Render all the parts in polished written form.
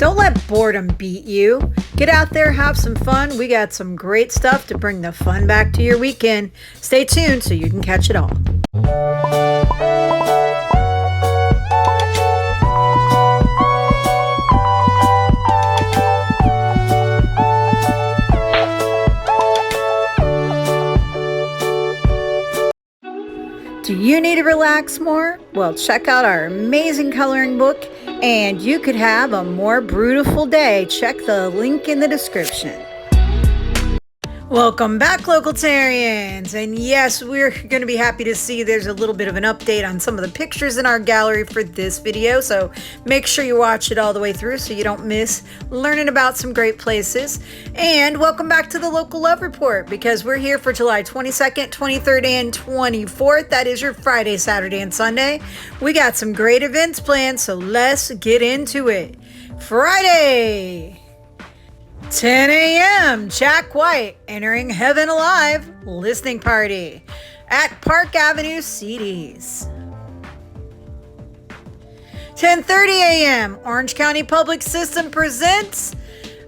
Don't let boredom beat you. Get out there, have some fun. We got some great stuff to bring the fun back to your weekend. Stay tuned so you can catch it all. Do you need to relax more? Well, check out our amazing coloring book and you could have a more beautiful day. Check the link in the description. Welcome back, Localtarians. And yes, we're going to be happy to see there's a little bit of an update on some of the pictures in our gallery for this video. So make sure you watch it all the way through so you don't miss learning about some great places. And welcome back to the Local Love Report, because we're here for July 22nd, 23rd, and 24th. That is your Friday, Saturday, and Sunday. We got some great events planned, so let's get into it. Friday, 10 a.m. Jack White entering Heaven Alive listening party at Park Avenue CDs. 10:30 a.m. Orange County Public System presents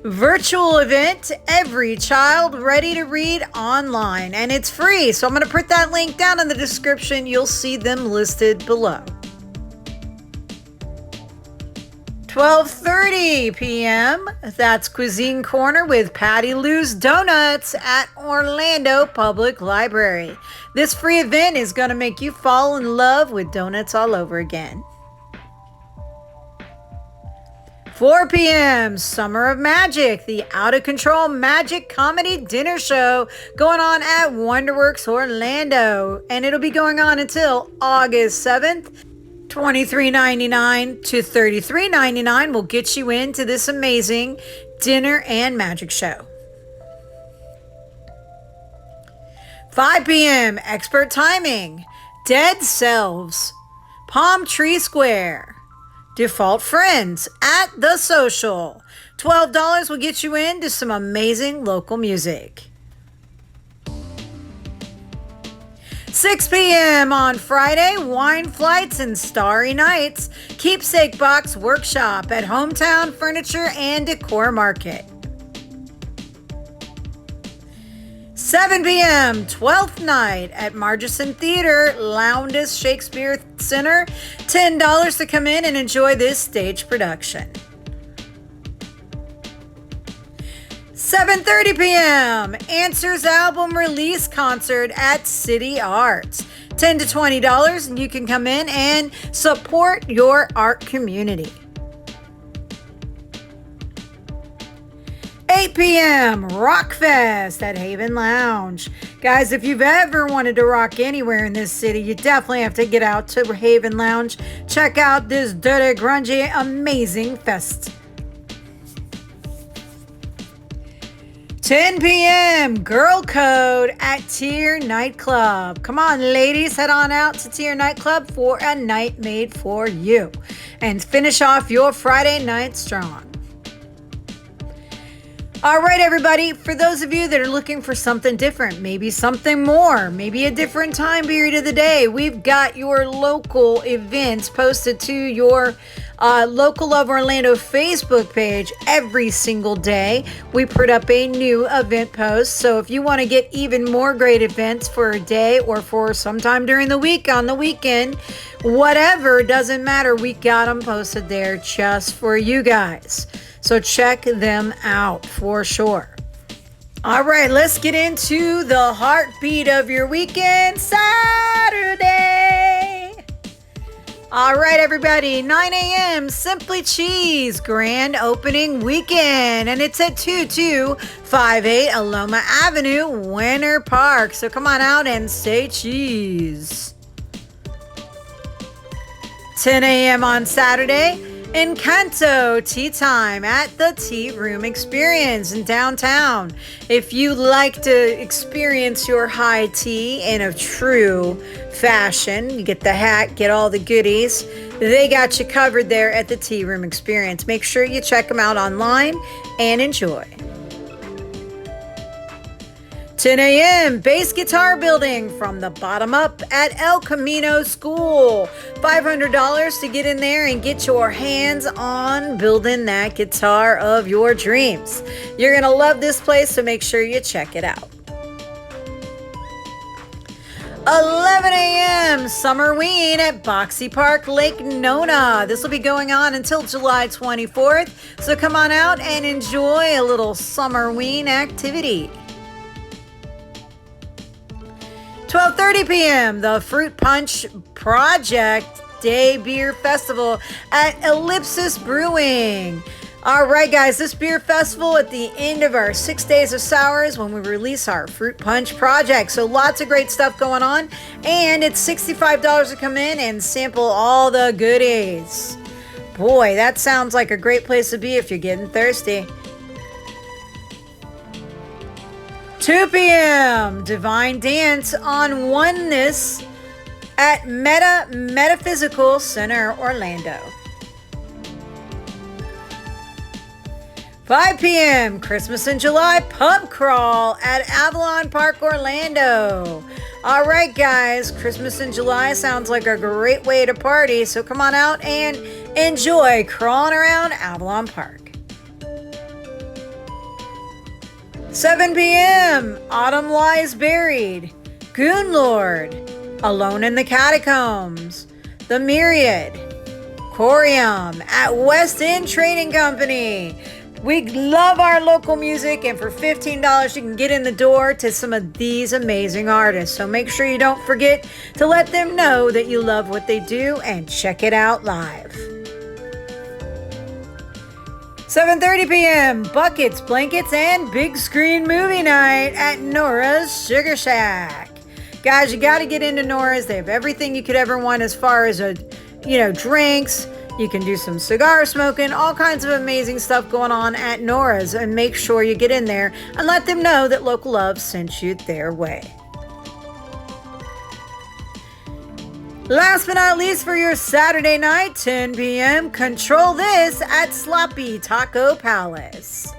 virtual event, Every Child Ready to Read online, and it's free. So I'm going to put that link down in the description. You'll see them listed below. 12:30 p.m. That's Cuisine Corner with Patty Lou's Donuts at Orlando Public Library. This free event is going to make you fall in love with donuts all over again. 4 p.m. Summer of Magic, the Out of Control Magic Comedy Dinner Show going on at Wonderworks Orlando. And it'll be going on until August 7th. $23.99 to $33.99 will get you into this amazing dinner and magic show. 5 p.m. Expert Timing, Dead Selves, Palm Tree Square, Default Friends at The Social. $12 will get you into some amazing local music. 6 p.m. on Friday, Wine Flights and Starry Nights, Keepsake Box Workshop at Hometown Furniture and Decor Market. 7 p.m. 12th night at Margison Theater, Lowndes Shakespeare Center. $10 to come in and enjoy this stage production. 7:30 p.m. Answers album release concert at City Arts. $10 to $20 and you can come in and support your art community. 8 p.m. Rockfest at Haven Lounge. Guys, if you've ever wanted to rock anywhere in this city, you definitely have to get out to Haven Lounge. Check out this dirty, grungy, amazing fest. 10 p.m. Girl Code at Tier Nightclub. Come on, ladies, head on out to Tier Nightclub for a night made for you. And finish off your Friday night strong. All right, everybody, for those of you that are looking for something different, maybe something more, maybe a different time period of the day, we've got your local events posted to your Local Love Orlando Facebook page every single day. We put up a new event post. So if you want to get even more great events for a day or for sometime during the week, on the weekend, whatever, doesn't matter. We got them posted there just for you guys. So check them out for sure. All right, let's get into the heartbeat of your weekend, Saturday. All right, everybody, 9 a.m. Simply Cheese grand opening weekend, and it's at 2258 Aloma Avenue, Winter Park. So come on out and say cheese. 10 a.m. on Saturday, Encanto Tea Time at the Tea Room Experience in downtown. If you like to experience your high tea in a true fashion, you get the hat, get all the goodies. They got you covered there at the Tea Room Experience. Make sure you check them out online and enjoy. 10 a.m. bass guitar building from the bottom up at El Camino School. $500 to get in there and get your hands on building that guitar of your dreams. You're going to love this place, so make sure you check it out. 11 a.m. Summerween at Boxy Park, Lake Nona. This will be going on until July 24th. So come on out and enjoy a little Summerween activity. 12:30 p.m. The Fruit Punch Project Day Beer Festival at Ellipsis Brewing. All right, guys, this beer festival at the end of our 6 days of sours when we release our Fruit Punch Project. So lots of great stuff going on, and it's $65 to come in and sample all the goodies. Boy, that sounds like a great place to be if you're getting thirsty. 2 p.m. Divine Dance on Oneness at Metaphysical Center, Orlando. 5 p.m. Christmas in July pub crawl at Avalon Park, Orlando. All right, guys, Christmas in July sounds like a great way to party, so come on out and enjoy crawling around Avalon Park. 7 p.m. Autumn Lies Buried, Goon Lord, Alone in the Catacombs, The Myriad, Corium at West End Trading Company. We love our local music, and for $15 you can get in the door to some of these amazing artists. So make sure you don't forget to let them know that you love what they do and check it out live. 7:30 p.m. Buckets, Blankets, and Big Screen Movie Night at Nora's Sugar Shack. Guys, you got to get into Nora's. They have everything you could ever want as far as drinks. You can do some cigar smoking, all kinds of amazing stuff going on at Nora's, and make sure you get in there and let them know that Local Love sent you their way. Last but not least, for your Saturday night, 10 p.m., Control This at Sloppy Taco Palace.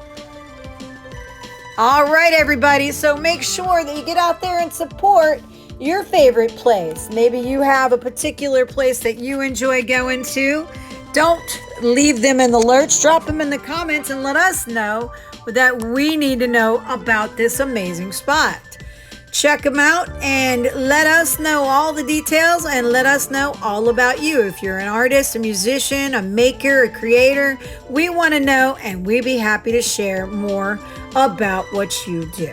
All right, everybody, so make sure that you get out there and support your favorite place. Maybe you have a particular place that you enjoy going to. Don't leave them in the lurch. Drop them in the comments and let us know that we need to know about this amazing spot. Check them out and let us know all the details, and let us know all about you. If you're an artist, a musician, a maker, a creator, we want to know, and we'd be happy to share more about what you do.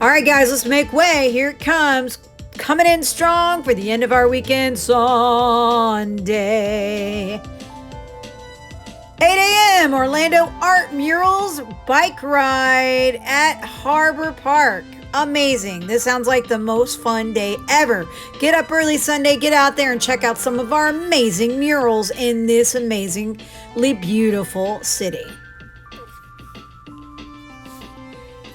All right, guys, let's make way. Here it comes. Coming in strong for the end of our weekend Sunday. 8 a.m. Orlando Art Murals Bike Ride at Harbor Park. Amazing. This sounds like the most fun day ever. Get up early Sunday, get out there and check out some of our amazing murals in this amazingly beautiful city.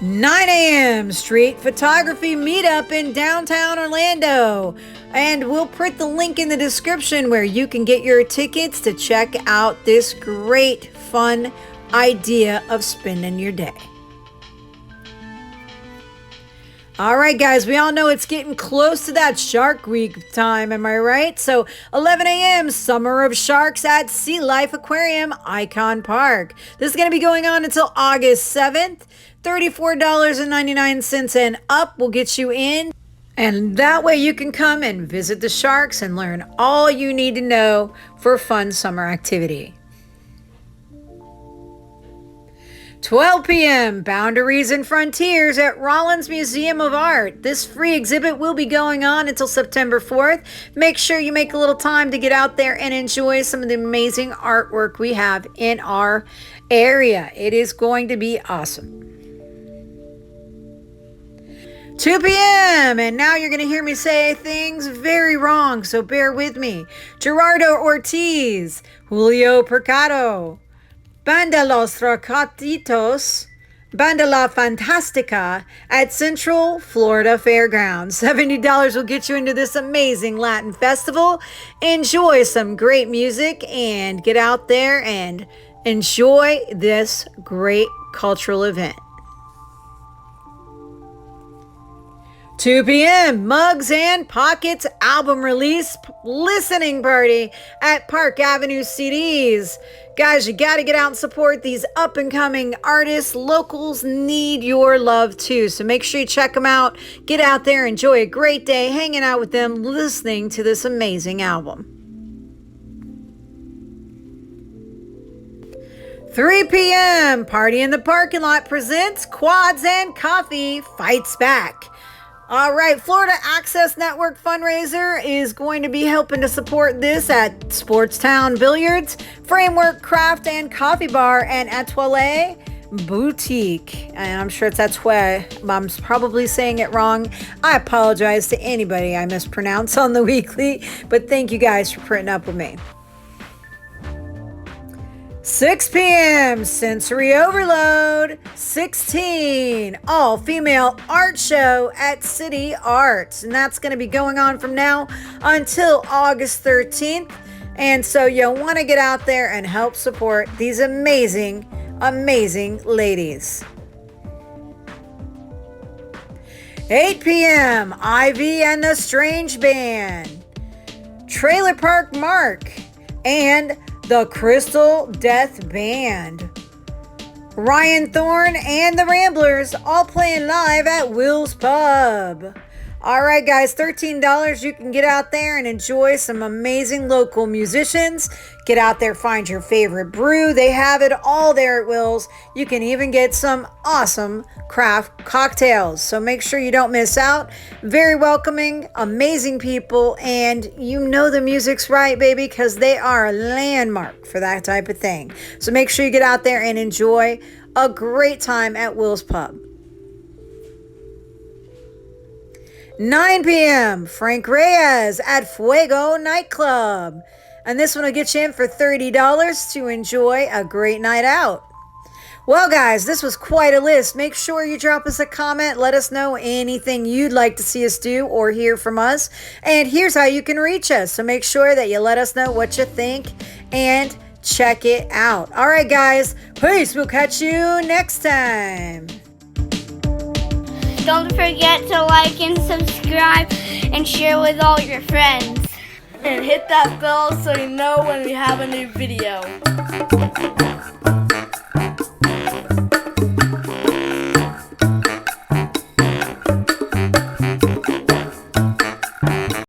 9 a.m. Street Photography Meetup in downtown Orlando. And we'll put the link in the description where you can get your tickets to check out this great, fun idea of spending your day. All right, guys, we all know it's getting close to that Shark Week time, am I right? So 11 a.m. Summer of Sharks at Sea Life Aquarium, Icon Park. This is going to be going on until August 7th. $34.99 and up will get you in. And that way you can come and visit the sharks and learn all you need to know for fun summer activity. 12 p.m. Boundaries and Frontiers at Rollins Museum of Art. This free exhibit will be going on until September 4th. Make sure you make a little time to get out there and enjoy some of the amazing artwork we have in our area. It is going to be awesome. 2 p.m. And now you're going to hear me say things very wrong, so bear with me. Gerardo Ortiz, Julio Percado, Banda Los Rocatitos, Banda La Fantastica at Central Florida Fairgrounds. $70 will get you into this amazing Latin festival. Enjoy some great music and get out there and enjoy this great cultural event. 2 p.m. Mugs and Pockets album release listening party at Park Avenue CDs. Guys, you got to get out and support these up and coming artists. Locals need your love too. So make sure you check them out. Get out there, enjoy a great day hanging out with them, listening to this amazing album. 3 p.m. Party in the Parking Lot presents Quads and Coffee Fights Back. All right, Florida Access Network fundraiser is going to be helping to support this at Sportstown Billiards, Framework Craft and Coffee Bar, and Etoile Boutique. And I'm sure it's Etoile. I'm probably saying it wrong. I apologize to anybody I mispronounce on the weekly, but thank you guys for putting up with me. 6 p.m. Sensory Overload 16 all-female art show at City Arts, and that's going to be going on from now until August 13th. And so you'll want to get out there and help support these amazing ladies. 8 p.m. Ivy and the Strange Band, Trailer Park Mark, and the Crystal Death Band, Ryan Thorne and the Ramblers, all playing live at Will's Pub. All right, guys, $13. You can get out there and enjoy some amazing local musicians. Get out there, find your favorite brew. They have it all there at Will's. You can even get some awesome craft cocktails. So make sure you don't miss out. Very welcoming, amazing people, and you know the music's right, baby, because they are a landmark for that type of thing. So make sure you get out there and enjoy a great time at Will's Pub. 9 p.m. Frank Reyes at Fuego Nightclub. And this one will get you in for $30 to enjoy a great night out. Well, guys, this was quite a list. Make sure you drop us a comment. Let us know anything you'd like to see us do or hear from us. And here's how you can reach us. So make sure that you let us know what you think and check it out. All right, guys. Peace. We'll catch you next time. Don't forget to like and subscribe and share with all your friends. And hit that bell so you know when we have a new video.